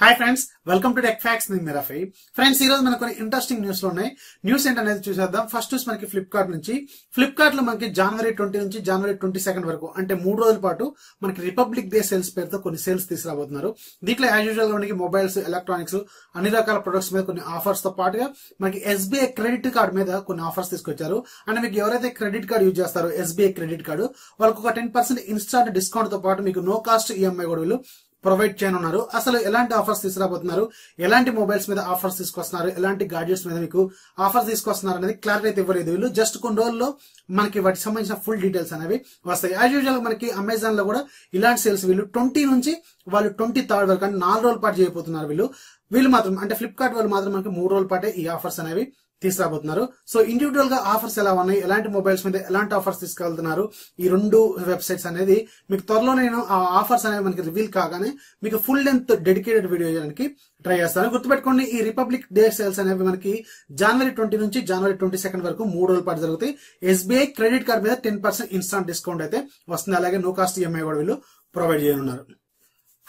Hi friends, welcome to tech facts. నేను మీరాఫీ. Friends, ఈ రోజు మనకు కొన్ని ఇంట్రెస్టింగ్ న్యూస్ లో ఉన్నాయి. న్యూస్ ఏంటనేది చూసేద్దాం. ఫస్ట్ న్యూస్ మనకి ఫ్లిప్కార్ట్ నుంచి. ఫ్లిప్కార్ట్ లో మనకి జనవరి 20 నుంచి జనవరి 22 వరకు అంటే 3 రోజుల పాటు మనకి రిపబ్లిక్ డే సేల్స్ పేరుతో కొన్ని సేల్స్ తీసుకురాబోతున్నారు. దీంట్లో యాజ్ యూజువల్ గా మనకి మొబైల్స్, ఎలక్ట్రానిక్స్, అన్ని రకాల ప్రొడక్ట్స్ మీద కొన్ని ఆఫర్స్ తో పాటుగా మనకి ఎస్బీఐ క్రెడిట్ కార్డ్ మీద కొన్ని ఆఫర్స్ తీసుకొచ్చారు. అంటే మీకు ఎవరైతే క్రెడిట్ కార్డ్ యూజ్ చేస్తారో ఎస్బీఐ క్రెడిట్ కార్డు, వాళ్ళకి ఒక 10% ఇన్స్టాంట్ డిస్కౌంట్ తో పాటు మీకు నో కాస్ట్ ఈఎంఐ కూడా వీళ్ళు ప్రొవైడ్ చేయనున్నారు. అసలు ఎలాంటి ఆఫర్స్ తీసుకురాబోతున్నారు, ఎలాంటి మొబైల్స్ మీద ఆఫర్స్ తీసుకొస్తున్నారు, ఎలాంటి గాడ్జెట్స్ మీద మీకు ఆఫర్స్ తీసుకొస్తున్నారు అనేది క్లారిటీ అయితే ఇవ్వలేదు వీళ్ళు. జస్ట్ కొన్ని రోజుల్లో మనకి వాటికి సంబంధించిన ఫుల్ డీటెయిల్స్ అనేవి వస్తాయి. యాజ్ యూజువల్ మనకి అమెజాన్ లో కూడా ఇలాంటి సేల్స్ వీళ్ళు 20 నుంచి వాళ్ళు 23 వరకు అంటే 4 రోజుల పాటు చేయబోతున్నారు. వీళ్ళు మాత్రం అంటే ఫ్లిప్కార్ట్ వాళ్ళు మాత్రం మనకి 3 రోజుల పాటే ఈ ఆఫర్స్ అనేవి తీసుకురాబోతున్నారు. సో ఇండివిజువల్ గా ఆఫర్స్ ఎలా ఉన్నాయి, ఎలాంటి మొబైల్స్ మీద ఎలాంటి ఆఫర్స్ తీసుకెళ్తున్నారు, ఈ రెండు వెబ్సైట్స్ అనేది మీకు త్వరలో నేను ఆ ఆఫర్స్ అనేవి మనకి రివీల్ కాగానే మీకు ఫుల్ లెంత్ డెడికేటెడ్ వీడియో చేయడానికి ట్రై చేస్తాను. గుర్తుపెట్టుకోండి, ఈ రిపబ్లిక్ డే సేల్స్ అనేవి మనకి జనవరి 20 నుంచి జనవరి 22 వరకు 3 రోజుల పాటు జరుగుతాయి. ఎస్బీఐ క్రెడిట్ కార్డ్ మీద 10% ఇన్స్టాంట్ డిస్కౌంట్ అయితే వస్తుంది. అలాగే నో కాస్ట్ ఈఎంఐ కూడా వీళ్ళు ప్రొవైడ్ చేయనున్నారు.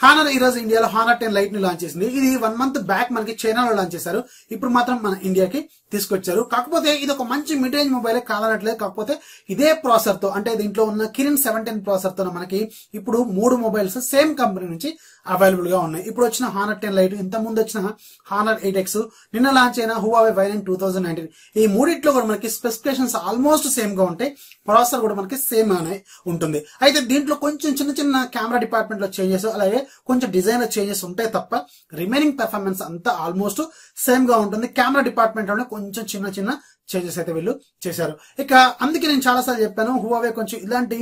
హానర్ ఈ రోజు ఇండియాలో హానర్ 10 లైట్ ని లాంచ్ చేసింది. ఇది 1 మంత్ బ్యాక్ మనకి చైనాలో లాంచ్ చేశారు. ఇప్పుడు మాత్రం మన ఇండియాకి తీసుకొచ్చారు. కాకపోతే ఇది ఒక మంచి మిడ్ రేంజ్ మొబైల్ కాదనట్లేదు. కాకపోతే ఇదే ప్రాసెసర్ తో అంటే దీంట్లో ఉన్న కిరిన్ 710 ప్రాసెసర్ తో మనకి ఇప్పుడు 3 మొబైల్స్ సేమ్ కంపెనీ నుంచి అవైలబుల్ గా ఉన్నాయి. ఇప్పుడు వచ్చిన హానర్ 10 లైట్, ఇంత ముందు వచ్చిన హానర్ 8X, నిన్న లాంచ్ అయిన హువావే Y9 2019, ఈ మూడిట్లో కూడా మనకి స్పెసిఫికేషన్స్ ఆల్మోస్ట్ సేమ్ గా ఉంటాయి. ప్రాసెసర్ కూడా మనకి సేమ్ గానే ఉంటుంది. అయితే దీంట్లో కొంచెం చిన్న చిన్న కెమెరా డిపార్ట్మెంట్ లో చేంజెస్, అలాగే కొంచెం డిజైన్ లో చేంజెస్ ఉంటాయి తప్ప రిమైనింగ్ పెర్ఫార్మెన్స్ అంతా ఆల్మోస్ట్ సేమ్ గా ఉంటుంది. కెమెరా డిపార్ట్మెంట్ లోనే కొంచెం చిన్న చిన్న చేంజెస్ అయితే వీళ్ళు చేశారు. ఇక అందుకే నేను చాలా సార్లు చెప్పాను, హువావే కొంచెం ఇలాంటి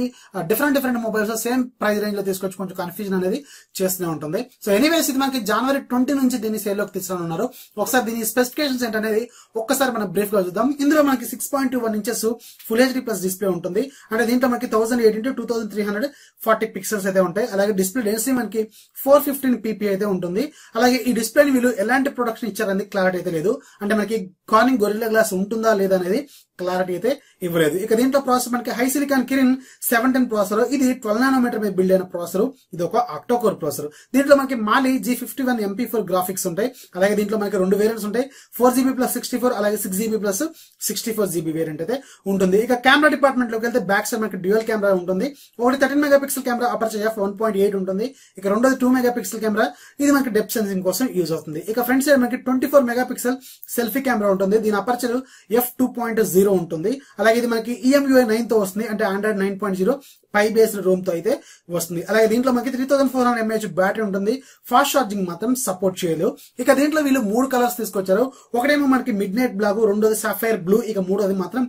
different mobiles same price range లో తీసుకొచ్చి కొంచెం కన్ఫ్యూజన్ అనేది చేస్తూనే ఉంటుంది. సో ఎనీవేస్ ఇది మనకి జనవరి 20 నుంచి దీన్ని సేల్ లోకి తీసుకున్నారు. ఒకసారి దీని స్పెసిఫికేషన్స్ ఏంటనేది ఒక్కసారి మనం బ్రీఫ్ గా చూద్దాం. ఇందులో మనకి 6.21 inches full HD plus display ఉంటుంది. అంటే దీంట్లో మనకి 1080x2340 పిక్సెల్స్ అయితే ఉంటాయి. అలాగే డిస్ప్లే డెన్సిటీ మనకి 415 ppi అయితే ఉంటుంది. అలాగే ఈ డిస్ప్లేని వీళ్ళు ఎలాంటి ప్రొడక్షన్ ఇచ్చారనేది క్లారిటీ అయితే లేదు. అంటే మనకి కార్నింగ్ గొరిల్లా గ్లాస్ ఉంటుందా లేదా అనేది క్లారిటీ అయితే ఇవ్వలేదు. ఇక దీంట్లో ప్రాసెసర్ మనకి హై సిలికాన్ కిరిన్ 710 ప్రాసెసర్. ఇది 12 నానోమీటర్ మీద బిల్డ్ అయిన ప్రాసెసర్. ఇది ఒక ఆక్టోకోర్ ప్రాసెసర్. దీంట్లో మనకి మాలి G51 MP4 గ్రాఫిక్స్ ఉంటాయి. అలాగే దీంట్లో మనకి 2 వేరియంట్స్ ఉంటాయి, 4GB+64 అలాగే 6GB+64GB వేరియంట్ అయితే ఉంటుంది. ఇక కెమెరా డిపార్ట్మెంట్ లోకి వెళ్తే బ్యాక్ సైడ్ మనకి డ్యూయల్ కెమెరా ఉంటుంది. ఒకటి 13 మెగాపిక్సెల్ కెమెరా, అపర్చర్ f1.8 ఉంటుంది. ఇక రెండోది 2 మెగాపిక్సెల్ కెమెరా, ఇది మనకి డెప్త్ సెన్సింగ్ కోసం యూజ్ అవుతుంది. ఇక ఫ్రంట్ సైడ్ మనకి 24 మెగాపిక్సెల్ సెల్ఫీ కెమెరా ఉంటుంది. దీని అపర్చర్ f2.0 ఉంటుంది. అలాగే ఇది మనకి EMUI 9 తో వస్తుంది. అంటే Android 9.0 పై బేస్డ్ రోమ్ తో అయితే వస్తుంది. అలాగే దీంట్లో మనకి 3400 mAh బ్యాటరీ ఉంటుంది. ఫాస్ట్ ఛార్జింగ్ మాత్రం సపోర్ట్ చేయలేదు. ఇక దీంట్లో వీళ్ళు 3 కలర్స్ తీసుకొచ్చారు. ఒకటేమో మనకి మిడ్ నైట్ బ్లాక్, రెండోది సఫైర్ బ్లూ, ఇక మూడోది మాత్రం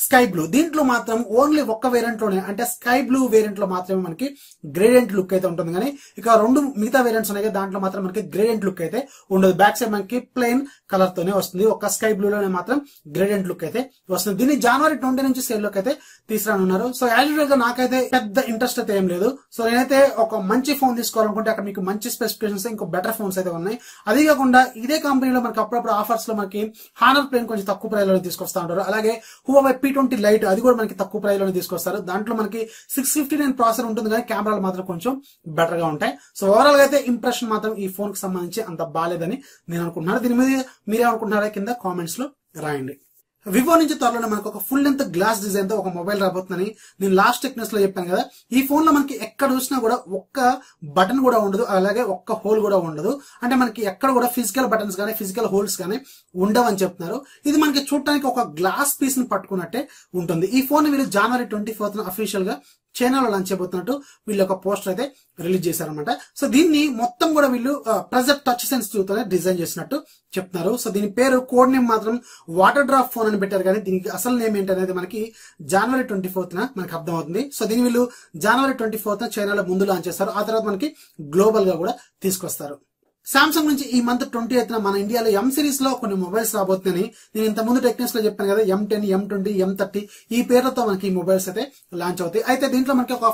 స్కై బ్లూ. దీంట్లో మాత్రం ఓన్లీ ఒక్క వేరియంట్ లోనే అంటే స్కై బ్లూ వేరియంట్ లో మాత్రమే మనకి గ్రేడియంట్ లుక్ అయితే ఉంటుంది. కానీ ఇక 2 మిగతా వేరియంట్స్ ఉన్నాయి, దాంట్లో మాత్రం మనకి గ్రేడియంట్ లుక్ అయితే ఉండదు. బ్యాక్ సైడ్ మనకి ప్లెయిన్ కలర్ తోనే వస్తుంది. ఒక్క స్కై బ్లూ లోనే మాత్రం గ్రేడియంట్ లుక్ అయితే వస్తుంది. దీన్ని జనవరి 20 నుంచి సేల్ లోకి అయితే తీసుకురానున్నారు. సో యాజ్ యూజువల్ గా నాకైతే పెద్ద ఇంట్రెస్ట్ అయితే ఏం లేదు. సో నేనైతే ఒక మంచి ఫోన్ తీసుకోవాలనుకుంటే అక్కడ మీకు మంచి స్పెసిఫికేషన్స్, ఇంకో బెటర్ ఫోన్స్ అయితే ఉన్నాయి. అదే కాకుండా ఇదే కంపెనీలో మనకి అప్పుడప్పుడు ఆఫర్స్ లో మనకి హానర్ ప్లేన్ కొంచెం తక్కువ ప్రైస్ లో తీసుకొస్తా ఉంటారు. అలాగే హువావే P20 లైట్, అది కూడా మనకి తక్కువ ప్రైస్ లోనే తీసుకొస్తారు. దాంట్లో మనకి 659 ప్రాసెసర్ ఉంటుంది, కానీ కెమెరాలు మాత్రం కొంచెం బెటర్ గా ఉంటాయి. సో ఓవరాల్ గా అయితే ఇంప్రెషన్ మాత్రం ఈ ఫోన్ కి సంబంధించి అంత బాలేదని నేను అనుకుంటున్నాను. దీని మీద మీరేమనుకుంటున్నారా కింద కామెంట్స్ లో రాయండి. వివో నుంచి త్వరలోనే మనకు ఒక ఫుల్ లెంత్ గ్లాస్ డిజైన్ తో ఒక మొబైల్ రాబోతుందని నేను లాస్ట్ టెక్నెస్ లో చెప్పాను కదా. ఈ ఫోన్ లో మనకి ఎక్కడ చూసినా కూడా ఒక్క బటన్ కూడా ఉండదు, అలాగే ఒక్క హోల్ కూడా ఉండదు. అంటే మనకి ఎక్కడ కూడా ఫిజికల్ బటన్స్ కానీ ఫిజికల్ హోల్స్ కానీ ఉండవని చెప్తున్నారు. ఇది మనకి చూడటానికి ఒక గ్లాస్ పీస్ ని పట్టుకున్నట్టే ఉంటుంది. ఈ ఫోన్ వీళ్ళు జనవరి 24 అఫీషియల్ గా చైనాలో లాంచ్ చేయబోతున్నట్టు వీళ్ళు ఒక పోస్టర్ అయితే రిలీజ్ చేశారనమాట. సో దీన్ని మొత్తం కూడా వీళ్ళు ప్రెజర్ టచ్ సెన్సిటివ్ తోనే డిజైన్ చేసినట్టు చెప్తున్నారు. సో దీని పేరు కోడ్ నేమ్ మాత్రం వాటర్ డ్రాప్ ఫోన్ అని పెట్టారు, కానీ దీనికి అసలు నేమ్ ఏంటనేది మనకి జనవరి 24 మనకి అర్థం అవుతుంది. సో దీన్ని వీళ్ళు జనవరి 24 చైనాలో ముందు లాంచ్ చేస్తారు. ఆ తర్వాత మనకి గ్లోబల్ గా కూడా తీసుకొస్తారు. సామ్సంగ్ నుంచి ఈ మంత్ 28 మన ఇండియాలో M సిరీస్ లో కొన్ని మొబైల్స్ రాబోతుందని నేను ఇంత ముందు టెక్నిక్స్ లో చెప్పాను కదా. M10, M20, M30 ఈ పేర్లతో మనకి ఈ మొబైల్స్ అయితే లాంచ్ అవుతాయి. అయితే దీంట్లో మనకి ఒక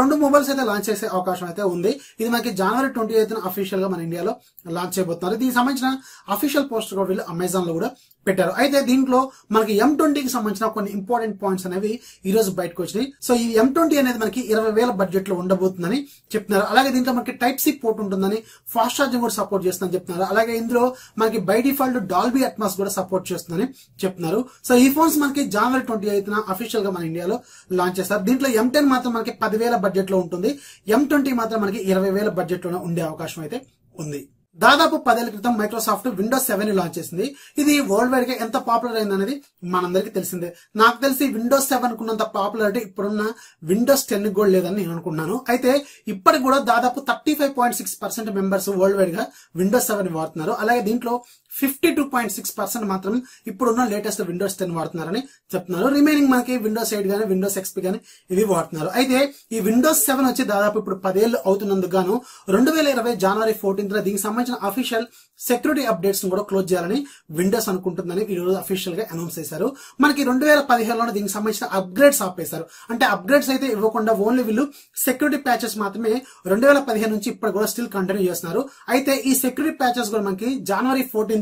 2 మొబైల్స్ అయితే లాంచ్ చేసే అవకాశం అయితే ఉంది. ఇది మనకి జనవరి 28 అఫీషియల్ గా మన ఇండియాలో లాంచ్ చేయబోతున్నారు. దీనికి సంబంధించిన అఫీషియల్ పోస్టర్ కూడా వీళ్ళు అమెజాన్ లో కూడా పెట్టారు. అయితే దీంట్లో మనకి M20కి సంబంధించిన కొన్ని ఇంపార్టెంట్ పాయింట్స్ అనేవి ఈ రోజు బయటకు వచ్చినాయి. సో ఈ M20 అనేది మనకి 20,000 బడ్జెట్ లో ఉండబోతుందని చెప్తున్నారు. అలాగే దీంట్లో మనకి టైప్ సి పోర్ట్ ఉంటుందని, ఫాస్ట్ ఛార్జింగ్ కూడా సపోర్ట్ చేస్తుందని చెప్తున్నారు. అలాగే ఇందులో మనకి బై డిఫాల్ట్ డాల్బీ అట్మాస్ కూడా సపోర్ట్ చేస్తుందని చెప్తున్నారు. సో ఈ ఫోన్స్ మనకి January 28న అఫీషియల్ గా మన ఇండియాలో లాంచ్ చేస్తారు. దీంట్లో M10 మాత్రం మనకి 10,000 బడ్జెట్ లో ఉంటుంది. M20 మాత్రం మనకి 20,000 బడ్జెట్ లోనే ఉండే అవకాశం అయితే ఉంది. దాదాపు 10 ఏళ్ల క్రితం మైక్రోసాఫ్ట్ విండోస్ 7 లాంచ్ చేసింది. ఇది వరల్డ్ వైడ్ గా ఎంత పాపులర్ అయింది అనేది మనందరికీ తెలిసిందే. నాకు తెలిసి విండోస్ 7 కున్నంత పాపులారిటీ ఇప్పుడున్న విండోస్ 10 కూడా లేదని నేను అనుకున్నాను. అయితే ఇప్పటికి కూడా దాదాపు 35.6% మెంబర్స్ వరల్డ్ వైడ్ గా విండోస్ 7 వాడుతున్నారు. అలాగే దీంట్లో 52.6% మాత్రం ఇప్పుడున్న లేటెస్ట్ విండోస్ 10 వాడుతున్నారని చెప్తున్నారు. రిమైనింగ్ మనకి విండోస్ 8 గానీ విండోస్ ఎక్స్పీ గానీ ఇవి వాడుతున్నారు. అయితే ఈ విండోస్ 7 వచ్చి దాదాపు ఇప్పుడు 10 ఏళ్లు అవుతున్నందుకు గాను 2020 January 14th దీనికి సంబంధించిన అఫీషియల్ సెక్యూరిటీ అప్డేట్స్ కూడా క్లోజ్ చేయాలని విండోస్ అనుకుంటుందని ఈ రోజు అఫీషియల్ గా అనౌన్స్ చేశారు. మనకి 2015లో దీనికి సంబంధించిన అప్గ్రేడ్స్ ఆపేశారు. అంటే అప్గ్రేడ్స్ అయితే ఇవ్వకుండా ఓన్లీ వీళ్ళు సెక్యూరిటీ ప్యాచెస్ మాత్రమే 2015 నుంచి ఇప్పుడు కూడా స్టిల్ కంటిన్యూ చేస్తున్నారు. అయితే ఈ సెక్యూరిటీ ప్యాచెస్ కూడా మనకి January 14th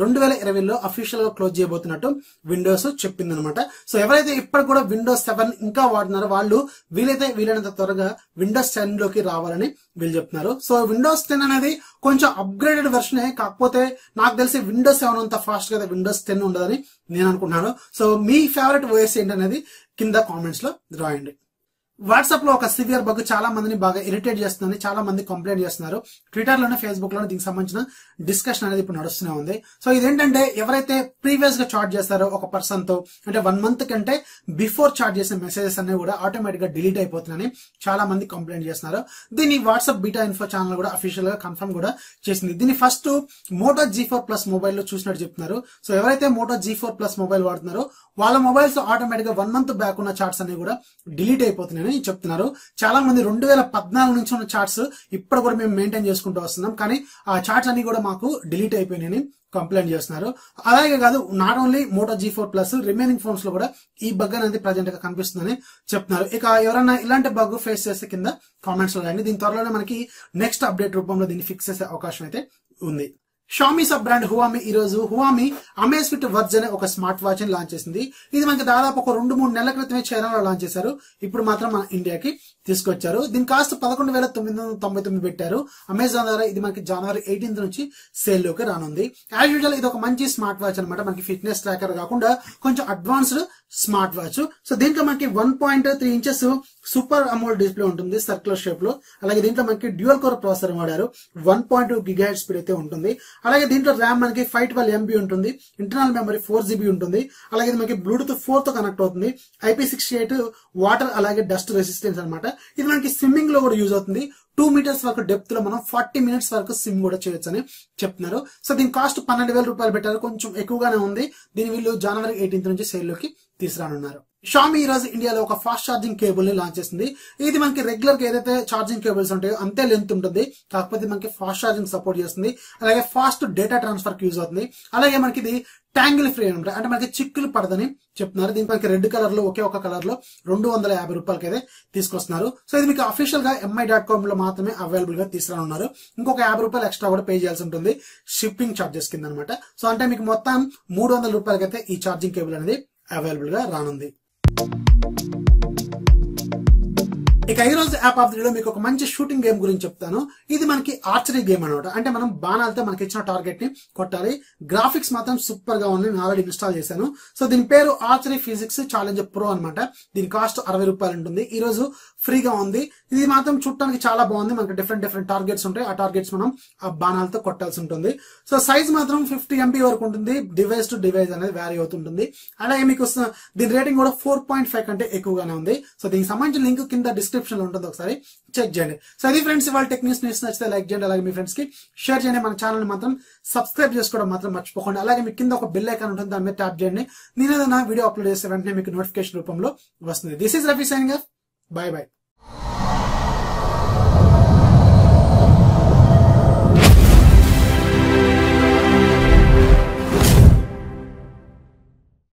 2020లో అఫీషియల్ గా క్లోజ్ చేయబోతున్నట్టు విండోస్ చెప్పింది అనమాట. సో ఎవరైతే ఇప్పుడు కూడా విండోస్ 7 ఇంకా వాడుతున్నారో వాళ్ళు వీలైనంత త్వరగా విండోస్ 10 లోకి రావాలని వీళ్ళు చెప్తున్నారు. సో విండోస్ 10 అనేది కొంచెం అప్గ్రేడెడ్ వెర్షనే, కాకపోతే నాకు తెలిసి విండోస్ 7 అంత ఫాస్ట్ గా విండోస్ 10 ఉండదని నేను అనుకుంటున్నాను. సో మీ ఫేవరెట్ ఓఎస్ ఏంటనేది కింద కామెంట్స్ లో రాయండి. వాట్సాప్ లో ఒక సివియర్ బగ్ చాలా మందిని బాగా ఇరిటేట్ చేస్తుందని చాలా మంది కంప్లైంట్ చేస్తున్నారు. ట్విట్టర్ లోనే, ఫేస్బుక్ లోనే దీనికి సంబంధించిన డిస్కషన్ అనేది ఇప్పుడు నడుస్తూనే ఉంది. సో ఇదేంటంటే ఎవరైతే ప్రీవియస్ గా చాట్ చేస్తారో ఒక పర్సన్ తో, అంటే 1 month కంటే బిఫోర్ చాట్ చేసిన మెసేజెస్ అన్ని కూడా ఆటోమేటిక్ గా డిలీట్ అయిపోతున్నాయని చాలా మంది కంప్లైంట్ చేస్తున్నారు. దీన్ని వాట్సాప్ బీటా ఇన్ఫో ఛానల్ కూడా అఫీషియల్ గా కన్ఫర్మ్ కూడా చేసింది. దీన్ని ఫస్ట్ మోటో G4+ మొబైల్ లో చూసినట్టు చెప్తున్నారు. సో ఎవరైతే మోటో G4+ మొబైల్ వాడుతున్నారో వాళ్ళ మొబైల్స్ ఆటోమేటిక్ గా 1 month బ్యాక్ ఉన్న చాట్స్ అన్ని కూడా డిలీట్ అయిపోతున్నాయని చెప్తున్నారు. చాలా మంది 2014 నుంచి ఉన్న చాట్స్ ఇప్పుడు కూడా మేము మెయింటైన్ చేసుకుంటూ వస్తున్నాం, కానీ ఆ చాట్స్ అన్ని కూడా మాకు డిలీట్ అయిపోయినాయని కంప్లైంట్ చేస్తున్నారు. అలాగే కాదు, not only Moto G4+, remaining phones లో కూడా ఈ బగ్ అనేది ప్రజెంట్ గా కనిపిస్తుందని చెప్తున్నారు. ఇక ఎవరైనా ఇలాంటి బగ్ ఫేస్ చేస్తే కింద కామెంట్స్ లో రాయండి. దీని త్వరలోనే మనకి నెక్స్ట్ అప్డేట్ రూపంలో దీన్ని ఫిక్స్ చేసే అవకాశం అయితే ఉంది. షామీ సబ్ బ్రాండ్ హువామి ఈ రోజు హువామి అమేజ్ఫిట్ వర్జ్ అనే ఒక స్మార్ట్ వాచ్ ని లాంచ్ చేసింది. ఇది మనకి దాదాపు ఒక 2-3 నెలల క్రితమే చైనాలో లాంచ్ చేశారు. ఇప్పుడు మాత్రం మన ఇండియాకి తీసుకొచ్చారు. దీని కాస్ట్ 11,999 పెట్టారు. అమెజాన్ ద్వారా ఇది మనకి January 18th నుంచి సేల్ లోకి రానుంది. యాజ్ యూజువల్ ఇది ఒక మంచి స్మార్ట్ వాచ్ అనమాట. మనకి ఫిట్నెస్ ట్రాకర్ కాకుండా కొంచెం అడ్వాన్స్డ్ స్మార్ట్ వాచ్. సో దీంట్లో మనకి 1.3 inches సూపర్ అమోల్డ్ డిస్ప్లే ఉంటుంది సర్క్యులర్ షేప్ లో. అలాగే దీంట్లో మనకి డ్యూయల్ కోర్ ప్రాసెసర్ వాడారు. 1.2 GHz స్పీడ్ అయితే ఉంటుంది. అలాగే దీంట్లో ర్యామ్ మనకి 512 MB ఉంటుంది. ఇంటర్నల్ మెమరీ 4 GB ఉంటుంది. అలాగే ఇది మనకి బ్లూటూత్ 4 తో కనెక్ట్ అవుతుంది. IP68 వాటర్ అలాగే డస్ట్ రెసిస్టెన్స్ అనమాట. ఇది మనకి స్విమ్మింగ్ లో కూడా యూజ్ అవుతుంది. 2 meters వరకు డెప్త్ లో మనం 40 minutes వరకు స్విమ్ కూడా చేయొచ్చు అని చెప్తున్నారు. సో దీని కాస్ట్ 12,000 రూపాయలు పెట్టారు. కొంచెం ఎక్కువగానే ఉంది. దీని వీళ్ళు January 18th నుంచి సేల్ లోకి తీసుకురానున్నారు. షామీ ఈ రోజు ఇండియాలో ఒక ఫాస్ట్ ఛార్జింగ్ కేబుల్ ని లాంచ్ చేసింది. ఇది మనకి రెగ్యులర్ గా ఏదైతే ఛార్జింగ్ కేబుల్స్ ఉంటాయో అంతే లెంత్ ఉంటుంది, కాకపోతే మనకి ఫాస్ట్ ఛార్జింగ్ సపోర్ట్ చేస్తుంది. అలాగే ఫాస్ట్ డేటా ట్రాన్స్ఫర్ కి యూజ్ అవుతుంది. అలాగే మనకి ఇది ట్యాంగిల్ ఫ్రీ అనమాట, అంటే మనకి చిక్కులు పడదని చెప్తున్నారు. దీనికి మనకి రెడ్ కలర్ లో ఒకే ఒక కలర్ లో 250 రూపాయలకి అయితే తీసుకొస్తున్నారు. సో ఇది మీకు అఫీషియల్ గా mi.com లో మాత్రమే అవైలబుల్ గా తీసుకురానున్నారు. ఇంకొక 50 రూపాయలు ఎక్స్ట్రా కూడా పే చేయాల్సి ఉంటుంది షిప్పింగ్ చార్జెస్ కింద అనమాట. సో అంటే మీకు మొత్తం 300 రూపాయలకి అయితే ఈ ఛార్జింగ్ కేబుల్ అనేది అవైలబుల్ గా రానుంది. ఇక ఈ రోజు యాప్ ఆఫ్ ది డే మీకు ఒక మంచి షూటింగ్ గేమ్ గురించి చెప్తాను. ఇది మనకి ఆర్చరీ గేమ్ అనమాట. అంటే మనం బాణాలతో మనకి ఇచ్చిన టార్గెట్ ని కొట్టాలి. గ్రాఫిక్స్ మాత్రం సూపర్ గా ఉంది. నేను ఆల్రెడీ ఇన్స్టాల్ చేశాను. సో దీని పేరు ఆర్చరీ ఫిజిక్స్ ఛాలెంజ్ ప్రో అనమాట. దీని కాస్ట్ 60 రూపాయలు ఉంటుంది. ఈ రోజు ఫ్రీగా ఉంది. ఇది మాత్రం చూడటానికి చాలా బాగుంది. మనకి డిఫరెంట్ టార్గెట్స్ ఉంటాయి. ఆ టార్గెట్స్ మనం ఆ బాణాలతో కొట్టాల్సి ఉంటుంది. సో సైజ్ మాత్రం 50 MB వరకు ఉంటుంది. డివైస్ టు డివైస్ అనేది వ్యారీ అవుతుంటుంది. అలాగే మీకు దీని రేటింగ్ కూడా 4.5 కంటే ఎక్కువగానే ఉంది. సో దీనికి సంబంధించిన లింక్ కింద డిస్క్రిప్షన్ లో ఉంటుంది, ఒకసారి చెక్ చేయండి. సో అది ఫ్రెండ్స్ ఇవాళ టెక్ న్యూస్ నచ్చితే లైక్ చేయండి. అలాగే మీ ఫ్రెండ్స్ కి షేర్ చేయండి. మన ఛానల్ మాత్రం సబ్స్క్రైబ్ చేసుకోవడం మాత్రం మర్చిపోకండి. అలాగే మీకు కింద ఒక బెల్ ఐకాన్ ఉంటుంది, దాని మీద ట్యాప్ చేయండి. నేను ఏదైనా వీడియో అప్లోడ్ చేస్తే వెంటనే మీకు నోటిఫికేషన్ రూపంలో వస్తుంది. This is Rafi signing off. By by.